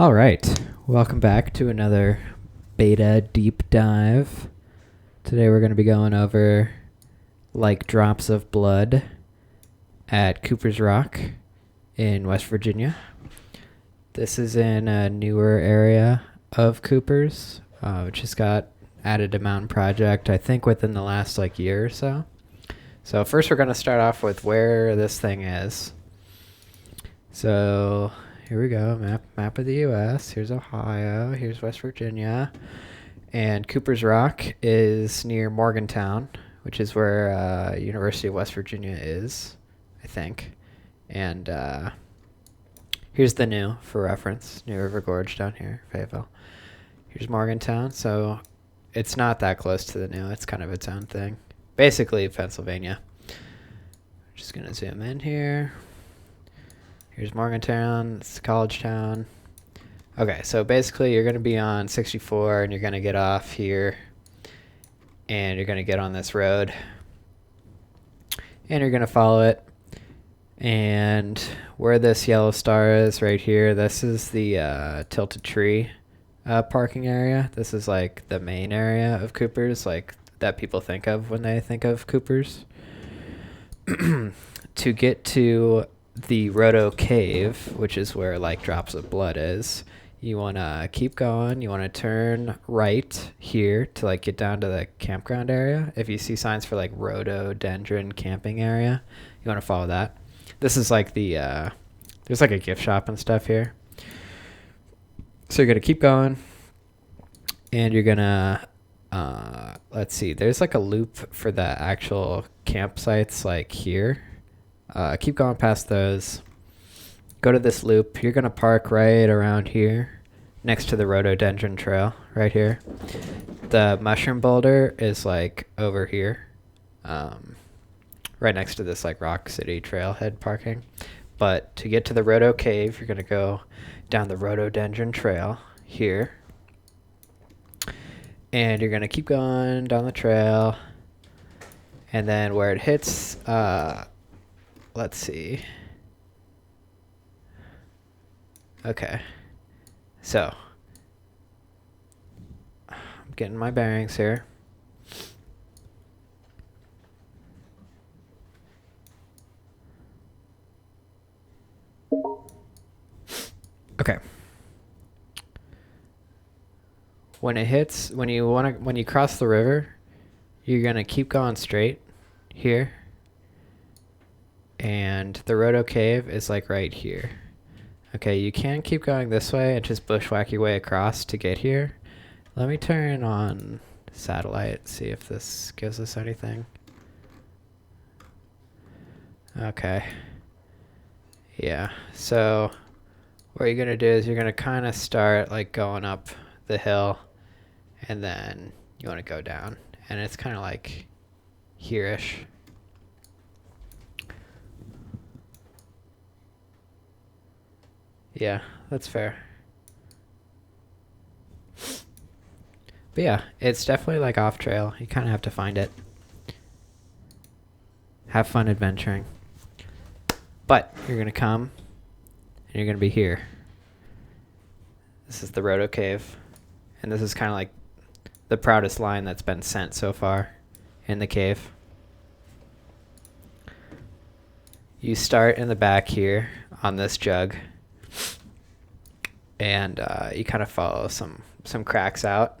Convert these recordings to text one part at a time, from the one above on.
All right, welcome back to another beta deep dive. Today we're going to be going over like drops of blood at Cooper's Rock in West Virginia. This is in a newer area of Cooper's, which just got added to Mountain Project, I think within the last year or so. So first we're going to start off with where this thing is. So here we go, map of the U.S. Here's Ohio, here's West Virginia, and Cooper's Rock is near Morgantown, which is where University of West Virginia is, I think. And here's the New for reference, New River Gorge down here, Fayetteville. Here's Morgantown, so it's not that close to the New. It's kind of its own thing. Basically Pennsylvania. Just going to zoom in here. Here's Morgantown, it's College Town. Okay, so basically you're going to be on 64 and you're going to get off here and you're going to get on this road and you're going to follow it. And where this yellow star is right here, this is the Tilted Tree parking area. This is like the main area of Cooper's, like that people think of when they think of Cooper's. To get to the Rhodo Cave, which is where like drops of blood is, you want to keep going. You want to turn right here to like get down to the campground area. If you see signs for like rhododendron camping area, you want to follow that. This is like the there's like a gift shop and stuff here. So you're gonna keep going, and you're gonna let's see. There's like a loop for the actual campsites like here. Keep going past those. Go to this loop. You're going to park right around here next to the rhododendron trail right here. The mushroom boulder is like over here, right next to this like Rock City trailhead parking. But to get to the Rhodo Cave, you're going to go down the rhododendron trail here. And you're going to keep going down the trail. And then where it hits, let's see. Okay. So, I'm getting my bearings here. Okay. When it hits, when you cross the river, you're going to keep going straight here. And the Rhodo Cave is like right here. Okay, you can keep going this way and just bushwhack your way across to get here. Let me turn on satellite, see if this gives us anything. Okay. Yeah, so what you're going to do is you're going to kind of start like going up the hill, and then you want to go down. And it's kind of like here-ish. Yeah, that's fair. But yeah, it's definitely like off trail. You kind of have to find it. Have fun adventuring. But you're going to come and you're going to be here. This is the Rhodo Cave. And this is kind of like the proudest line that's been sent so far in the cave. You start in the back here on this jug. And you kind of follow some cracks out.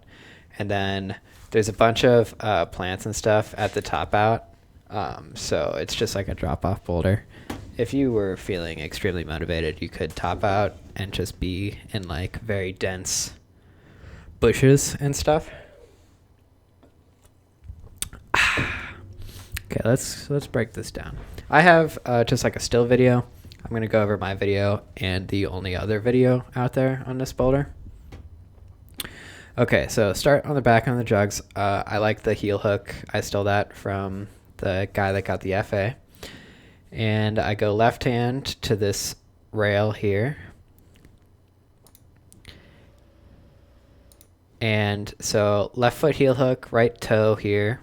And then there's a bunch of plants and stuff at the top out. So it's just like a drop-off boulder. If you were feeling extremely motivated, you could top out and just be in like very dense bushes and stuff. Okay, let's break this down. I have just like a still video. I'm going to go over my video and the only other video out there on this boulder. Okay, so start on the back on the jugs. I like the heel hook. I stole that from the guy that got the FA. And I go left hand to this rail here. And so left foot heel hook, right toe here.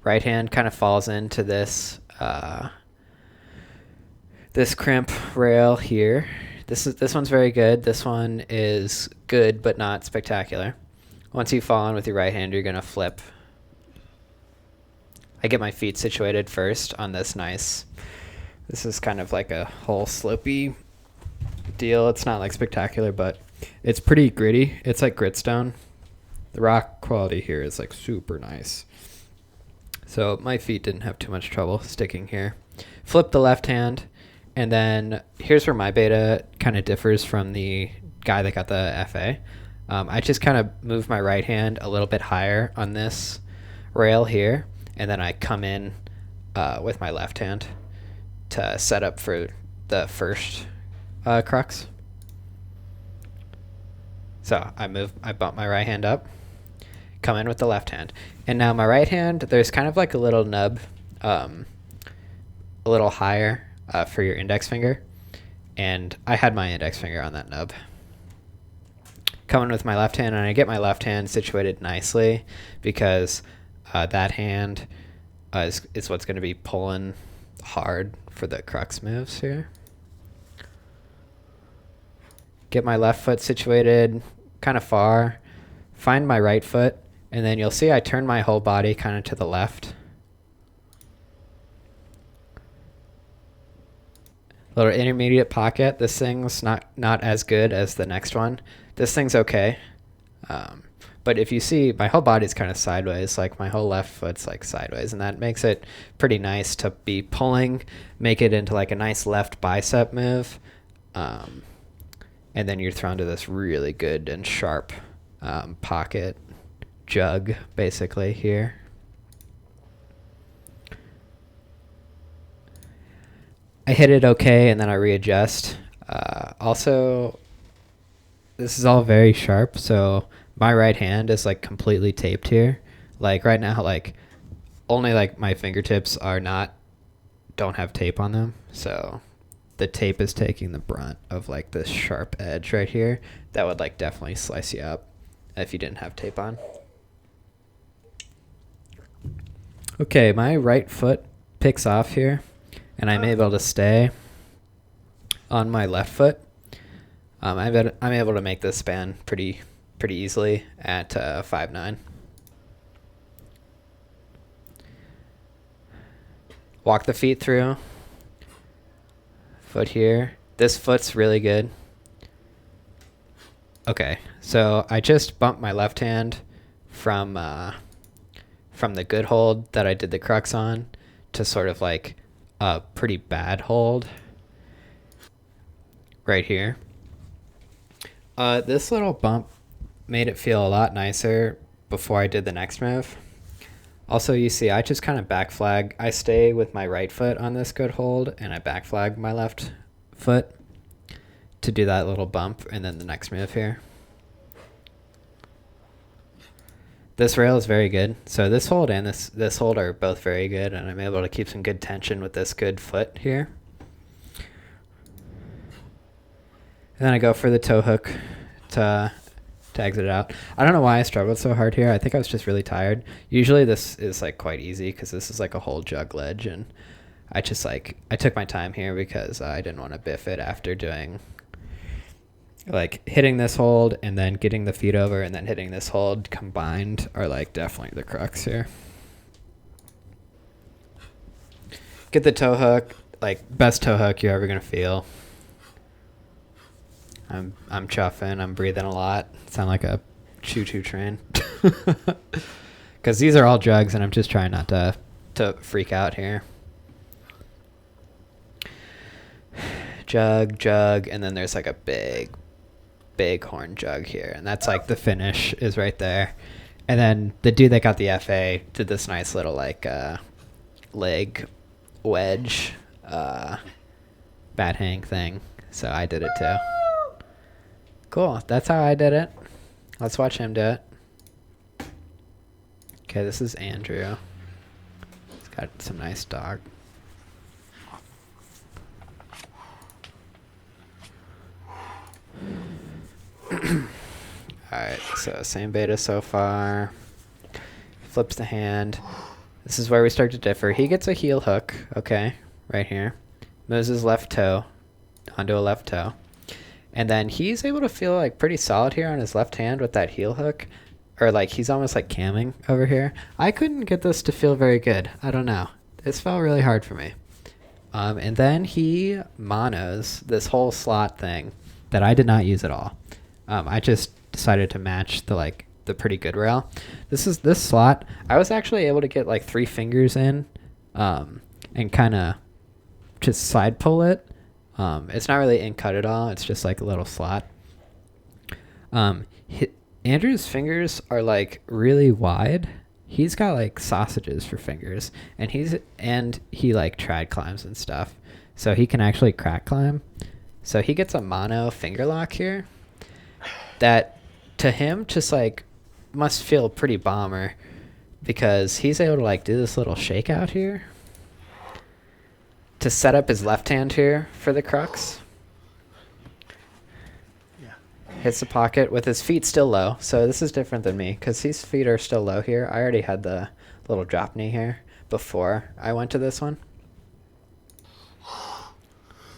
Right hand kind of falls into this this crimp rail here. This one's very good. This one is good, but not spectacular. Once you fall on with your right hand, you're gonna flip. I get my feet situated first on this nice. This is kind of like a whole slopey deal. It's not like spectacular, but it's pretty gritty. It's like gritstone. The rock quality here is like super nice. So my feet didn't have too much trouble sticking here. Flip the left hand, and then here's where my beta kind of differs from the guy that got the FA. I just kind of move my right hand a little bit higher on this rail here, and then I come in with my left hand to set up for the first crux. So I bump my right hand up, come in with the left hand. And now my right hand, there's kind of like a little nub, a little higher for your index finger. And I had my index finger on that nub. Come in with my left hand, and I get my left hand situated nicely because that hand is what's going to be pulling hard for the crux moves here. Get my left foot situated kind of far, find my right foot, and then you'll see I turn my whole body kind of to the left. Little intermediate pocket. This thing's not as good as the next one. This thing's okay. But if you see, my whole body's kind of sideways, like my whole left foot's like sideways, and that makes it pretty nice to be pulling, make it into like a nice left bicep move. And then you're thrown to this really good and sharp pocket jug, basically, here. I hit it okay, and then I readjust. Also, this is all very sharp, so my right hand is like completely taped here. Like right now, like only like my fingertips don't have tape on them, so the tape is taking the brunt of like this sharp edge right here that would like definitely slice you up if you didn't have tape on. Okay, my right foot picks off here, and I'm able to stay on my left foot. I'm able to make this span pretty easily at 5'9". Walk the feet through. Foot here. This foot's really good. Okay, so I just bumped my left hand from the good hold that I did the crux on to sort of like a pretty bad hold right here. This little bump made it feel a lot nicer before I did the next move. Also, you see, I just kind of back flag. I stay with my right foot on this good hold, and I back flag my left foot to do that little bump, and then the next move here. This rail is very good. So this hold and this hold are both very good, and I'm able to keep some good tension with this good foot here. And then I go for the toe hook to exit it out. I don't know why I struggled so hard here. I think I was just really tired. Usually this is like quite easy because this is like a whole jug ledge, and I took my time here because I didn't want to biff it after doing like hitting this hold and then getting the feet over and then hitting this hold combined are like definitely the crux here. Get the toe hook, like best toe hook you're ever gonna feel. I'm chuffing. I'm breathing a lot. Sound like a choo-choo train. Because these are all jugs, and I'm just trying not to freak out here. Jug, and then there's like a big horn jug here, and that's like the finish is right there. And then the dude that got the FA did this nice little like leg wedge bat hang thing. So I did it too. Cool. That's how I did it. Let's watch him do it. Okay, this is Andrew. He's got some nice dog. Alright, so same beta so far. Flips the hand. This is where we start to differ. He gets a heel hook, okay, right here. Moves his left toe onto a left toe. And then he's able to feel like pretty solid here on his left hand with that heel hook. Or like he's almost like camming over here. I couldn't get this to feel very good. I don't know. This felt really hard for me. And then he monos this whole slot thing that I did not use at all. I just decided to match the pretty good rail. This slot. I was actually able to get like 3 fingers in, and kind of just side pull it. It's not really in cut at all. It's just like a little slot. Andrew's fingers are like really wide. He's got like sausages for fingers, and he like trad climbs and stuff, so he can actually crack climb. So he gets a mono finger lock here that to him just like must feel pretty bomber, because he's able to like do this little shakeout here to set up his left hand here for the crux. Hits the pocket with his feet still low. So this is different than me because his feet are still low here. I already had the little drop knee here before I went to this one.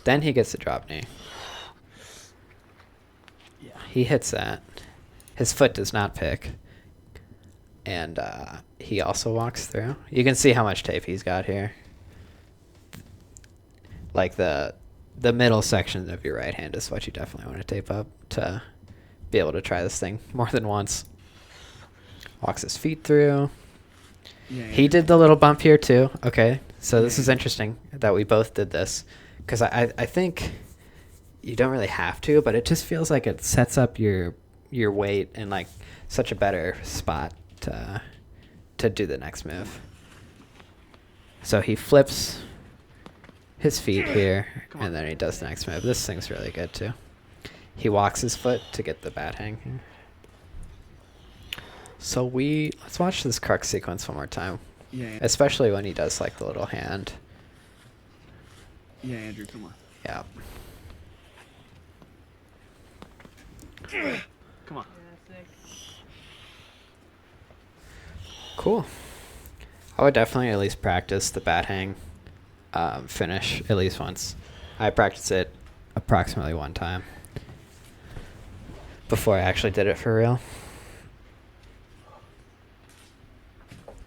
Then he gets the drop knee. Yeah. He hits that. His foot does not pick. And he also walks through. You can see how much tape he's got here. Like the middle section of your right hand is what you definitely want to tape up to be able to try this thing more than once. Walks his feet through. Yeah, he did the little bump here too. Okay, so this is interesting that we both did this, because I think you don't really have to, but it just feels like it sets up your weight in like such a better spot to do the next move. So he flips his feet here, and then he does the next move. This thing's really good too. He walks his foot to get the bat hang here. So let's watch this crux sequence one more time. Yeah. Especially when he does like the little hand. Yeah, Andrew, come on. Yeah. Come on. Cool. I would definitely at least practice the bat hang finish at least once. I practiced it approximately 1 time before I actually did it for real.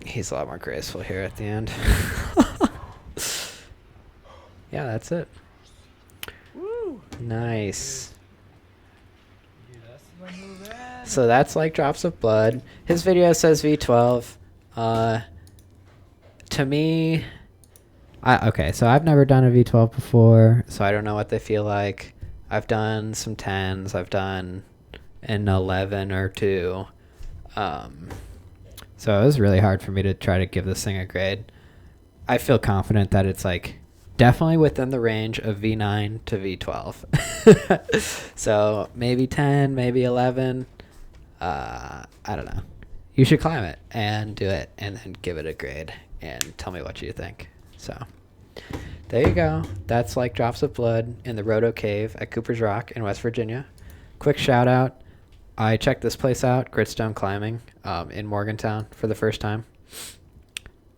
He's a lot more graceful here at the end. Yeah, that's it. Woo! Nice. So that's like drops of blood. His video says V12. To me, okay, so I've never done a V12 before, so I don't know what they feel like. I've done some 10s. I've done an 11 or 2. So it was really hard for me to try to give this thing a grade. I feel confident that it's like definitely within the range of V9 to V12. So maybe 10, maybe 11. I don't know. You should climb it and do it and then give it a grade and tell me what you think. So there you go. That's like drops of blood in the Rhodo Cave at Cooper's Rock in West Virginia. Quick shout out. I checked this place out, Gritstone Climbing, in Morgantown for the first time.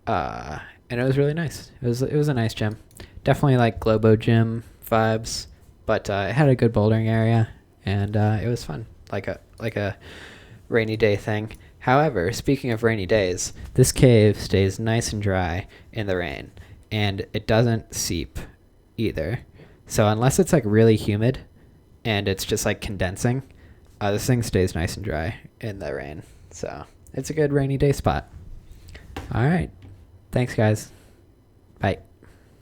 And it was really nice. It was a nice gym. Definitely like Globo Gym vibes, but it had a good bouldering area, and it was fun. Like a rainy day thing. However, speaking of rainy days, this cave stays nice and dry in the rain, and it doesn't seep either. So unless it's like really humid and it's just like condensing, this thing stays nice and dry in the rain. So it's a good rainy day spot. All right. Thanks, guys.